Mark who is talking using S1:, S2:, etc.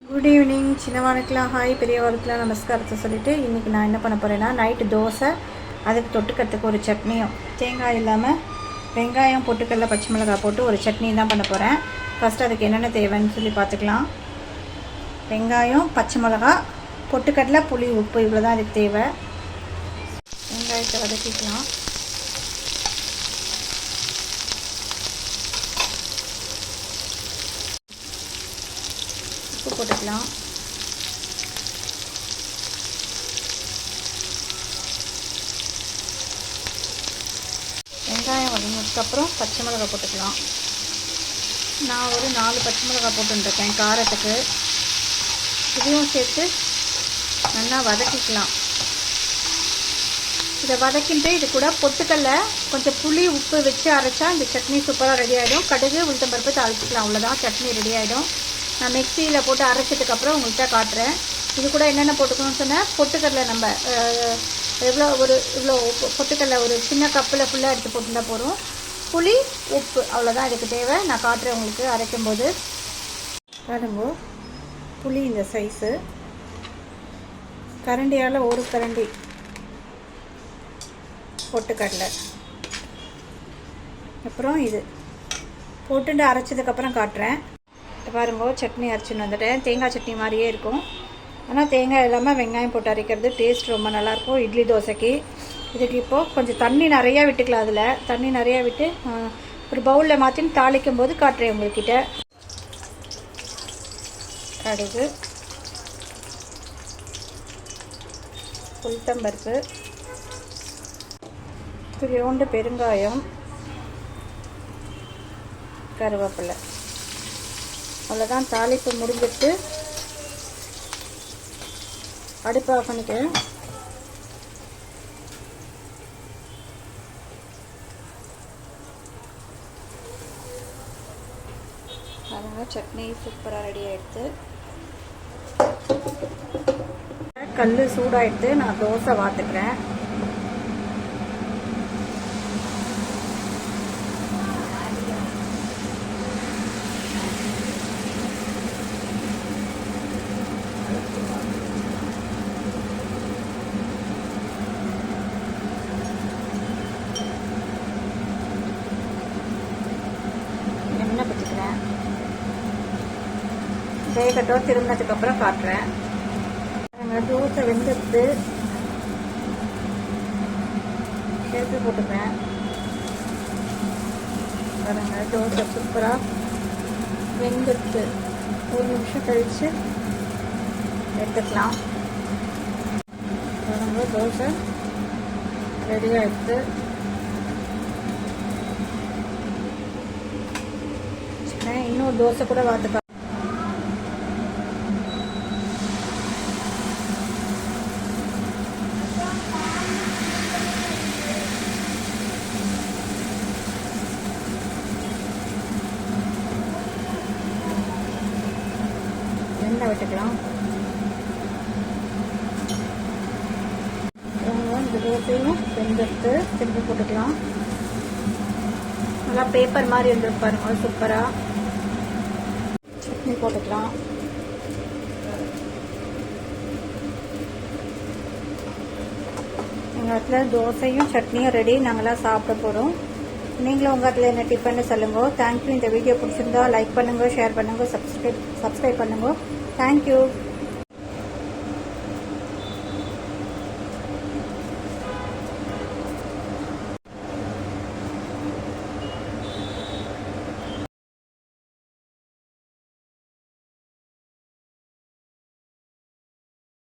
S1: Good evening. சின்னவானுக்கெலாம் hi, பெரியவாளுக்கெலாம் நமஸ்காரத்தை சொல்லிவிட்டு இன்றைக்கி நான் என்ன பண்ண போகிறேன்னா, நைட்டு தோசை, அதுக்கு தொட்டுக்கிறதுக்கு ஒரு சட்னியும், தேங்காய் இல்லாமல் வெங்காயம் பொட்டுக்கடலை பச்சை மிளகாய் போட்டு ஒரு சட்னி தான் பண்ண போகிறேன். ஃபஸ்ட்டு அதுக்கு என்னென்ன தேவைன்னு சொல்லி பார்த்துக்கலாம். வெங்காயம், பச்சை மிளகா, பொட்டுக்கடலை, புளி, உப்பு, இவ்வளோ தான் அதுக்கு தேவை. வெங்காயத்தை வதக்கிக்கலாம். உப்பு போட்டுக்கலாம். வெங்காயம் வதங்கினதுக்கப்புறம் பச்சை மிளகாய் போட்டுக்கலாம். நான் ஒரு 4 பச்சை மிளகாய் போட்டுருக்கேன் காரத்துக்கு. இதையும் சேர்த்து நல்லா வதக்கிக்கலாம். இதை வதக்கிட்டு இது கூட பொட்டுக்கடலை, கொஞ்சம் புளி, உப்பு வச்சு அரைச்சா இந்த சட்னி சூப்பராக ரெடி ஆகிடும். கடுகு, உளுத்தம்பருப்பு தாளிச்சிக்கலாம். அவ்வளோதான், சட்னி ரெடி ஆகிடும். நான் மிக்சியில் போட்டு அரைச்சதுக்கப்புறம் உங்கள்கிட்ட காட்டுறேன். இது கூட என்னென்ன போட்டுக்கணும்னு சொன்னால், பொட்டுக்கடலை நம்ம இவ்வளோ பொட்டுக்கடலை ஒரு சின்ன கப்பில் ஃபுல்லாக எடுத்து போட்டுருந்தா போதும். புளி, உப்பு, அவ்வளோதான் இதுக்கு தேவை. நான் காட்டுறேன் உங்களுக்கு அரைக்கும்போது. பாருங்க, புளி இந்த சைஸு, கரண்டியால் ஒரு கரண்டி பொட்டுக்கடலை, அப்புறம் இது போட்டுட்டு அரைச்சதுக்கப்புறம் காட்டுறேன். பாருங்க, சட்னி அரைச்சின்னு வந்துட்டேன். தேங்காய் சட்னி மாதிரியே இருக்கும். ஆனால் தேங்காய் இல்லாமல் வெங்காயம் போட்டு அரைக்கிறது டேஸ்ட் ரொம்ப நல்லாயிருக்கும் இட்லி தோசைக்கு. இதுக்கு இப்போது கொஞ்சம் தண்ணி நிறையா விட்டுக்கலாம். அதில் தண்ணி நிறையா விட்டு ஒரு பவுலில் மாற்றின்னு தாளிக்கும் போது காட்டுறேன் உங்கள்கிட்ட. கடுகு, உளுத்தம்பருப்பு, துளியோண்டு பெருங்காயம், கருவேப்பிலை, அவ்வளோதான். தாளிப்பு முடிஞ்சிட்டு அடுப்பு ஆஃப் பண்ணிக்கிறேன். அதனால் சட்னி சூப்பராக ரெடி ஆகிடுது. கல் சூடாகிடுது. நான் தோசை வாத்துக்கிறேன். எண்ணெய் பற்றிக்கிறேன். வேகட்டும், திரும்பினதுக்கப்புறம் காட்டுறேன். தோசை வெந்துடுத்து சேர்த்து போட்டுக்கிறேன். பாருங்க, தோசை சூப்பராக வெந்துடுத்து. ஒரு நிமிஷம் கழித்து எடுத்துக்கலாம். பாருங்க, தோசை ரெடியாக எடுத்து இன்னொரு தோசை கூட வாத்துப்பா. எண்ணெய் விட்டுக்கலாம். இந்த தோசையும் வெந்தெடுத்து திருப்பி போட்டுக்கலாம். நல்லா பேப்பர் மாதிரி இருந்துருக்கு பாருங்க, சூப்பராக. சட்னி போட்டுக்கலாம். எங்கள் இடத்துல தோசையும் சட்னியும் ரெடி. நாங்களாம் சாப்பிட போகிறோம். நீங்களும் உங்கள் இடத்துல என்ன டிஃபன்னு சொல்லுங்க. தேங்க்யூ. இந்த வீடியோ பிடிச்சிருந்தா லைக் பண்ணுங்கள், ஷேர் பண்ணுங்கள், சப்ஸ்கிரைப் பண்ணுங்கள். தேங்க்யூ.